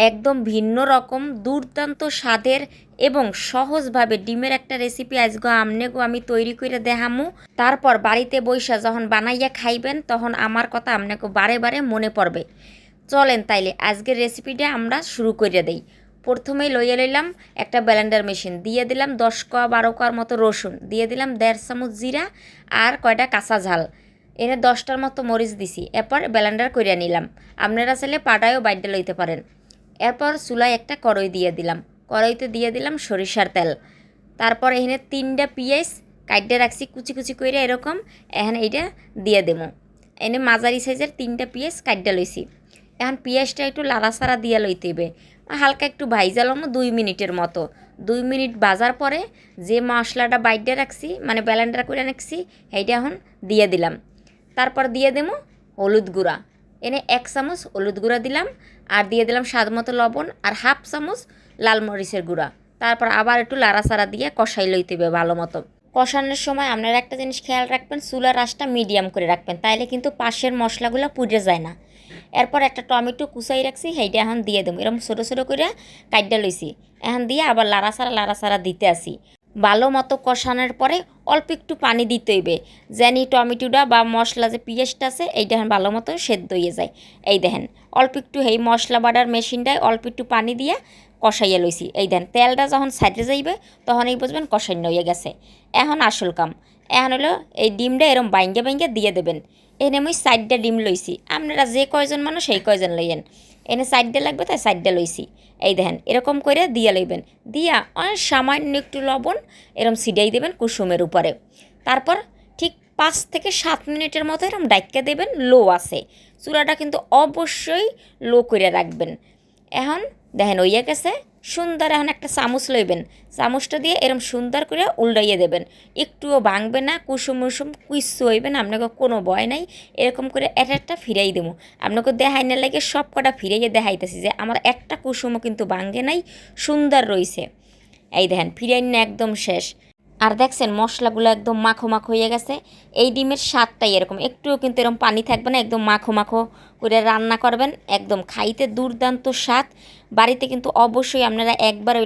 একদম ভিন্ন রকম দুর্দান্ত স্বাদের এবং সহজভাবে ডিমের একটা রেসিপি আজকে আমি তৈরি করে দেখামু। তারপর বাড়িতে বইসা যখন বানাইয়া খাইবেন তখন আমার কথা আপনাকে বারে বারে মনে পড়বে। চলেন তাইলে আজকের রেসিপিটা আমরা শুরু করে দেই। প্রথমেই লইয়া লইলাম একটা ব্লেন্ডার মেশিন, দিয়ে দিলাম 10 কোয়া 12 কোয়ার মতো রসুন, দিয়ে দিলাম 1.5 চামচ জিরা আর কয়টা কাঁচা ঝাল, এনে 10টার মতো মরিচ দিছি। এরপর ব্লেন্ডার করে নিলাম। আপনারা চাইলে পাটায়ও বাইটে লইতে পারেন। এরপর চুলায় একটা কড়াই দিয়ে দিলাম, কড়াইতে দিয়ে দিলাম সরিষার তেল। তারপর এখানে 3টা পেঁয়াজ কাইটে রাখছি কুচি কুচি করে এরকম, এখন এইটা দিয়ে দেবো। এনে মাঝারি সাইজের 3টা পেঁয়াজ কাইটে লইছি। এখন পেঁয়াজটা একটু লাড়াচাড়া দিয়ে লইতে হবে, হালকা একটু ভাইজা লম 2 মিনিটের মতো। 2 মিনিট ভাজার পরে যে মশলাটা বাইটে রাখছি মানে ব্লেন্ডার করে রাখছি এইটা এখন দিয়ে দিলাম। তারপর দিয়ে দেবো হলুদ গুঁড়া, এনে 1 চামচ হলুদ গুঁড়া দিলাম, আর দিয়ে দিলাম স্বাদ মতো লবণ আর 1/2 চামচ লাল মরিচের গুঁড়া। তারপর আবার একটু লাড়াচাড়া দিয়ে কষাই লইতে হবে ভালো মতো। কষানোর সময় আপনারা একটা জিনিস খেয়াল রাখবেন, চুলার আঁচটা মিডিয়াম করে রাখবেন, তাইলে কিন্তু পাশের মশলাগুলো পুড়ে যায় না। এরপর একটা টমেটো কুচাই রাখছি সেইটা এখন দিয়ে দেবো, এরকম ছোটো ছোটো করে কাইটটা লইছি। এখন দিয়ে আবার লাড়াচাড়া দিতে আসি। ভালো মতো কষানোর পরে অল্প একটু পানি দিতে হইবে, জানি টমেটোটা বা মশলা যে পেঁয়াজটা আছে এইটা এখন ভালো মতো সেদ্ধ হয়ে যায়। এই দেখেন অল্প একটু এই মশলা বাটার মেশিনটায় অল্প একটু পানি দিয়ে কষাইয়া লইছি। এই দেখেন তেলটা যখন সাইডে যাইবে তখন এই বুঝবেন কষাইন হয়ে গেছে। এখন আসল কাম, এখন হলো এই ডিমটা এরম বাইঙ্গে দিয়ে দেবেন। এনে আমি 4টা ডিম লইছি, আপনারা যে কয়জন মানুষ সেই কয়জন লইয়েন। এনে 4টা লাগবে তাই 4টা লইছি। এই দেখেন এরকম করে দিয়ে লইবেন, দিয়া অনেক সামান্য একটু লবণ এরম ছিটাই দেবেন কুসুমের উপরে। তারপর ঠিক 5 থেকে 7 মিনিটের মতো এরম ডাইক্কা দেবেন, লো আছে। চুলাটা কিন্তু অবশ্যই লো করে রাখবেন। এখন দেখেন হইয়া গেছে সুন্দর। এখন একটা চামচ লইবেন, চামচটা দিয়ে এরম সুন্দর করে উল্টাইয়ে দেবেন, একটুও ভাঙবে না, কুসুম কিচ্ছু হইবে না, আপনাকে কোনো ভয় নাই। এরকম করে একটা ফিরাই দেবো, আপনাকে দেখাই না লাগে সব কটা ফিরাইয়ে দেখাইতেছি যে আমার একটা কুসুমও কিন্তু ভাঙে নাই, সুন্দর রইছে। এই দেখেন ফিরাই না একদম শেষ। আর দেখছেন মশলাগুলো একদম মাখো মাখো হয়ে গেছে। এই ডিমের স্বাদটাই এরকম, একটুও কিন্তু এরকম পানি থাকবে না, একদম মাখো মাখো করে রান্না করবেন, একদম খাইতে দুর্দান্ত স্বাদ। বাড়িতে কিন্তু অবশ্যই আপনারা একবার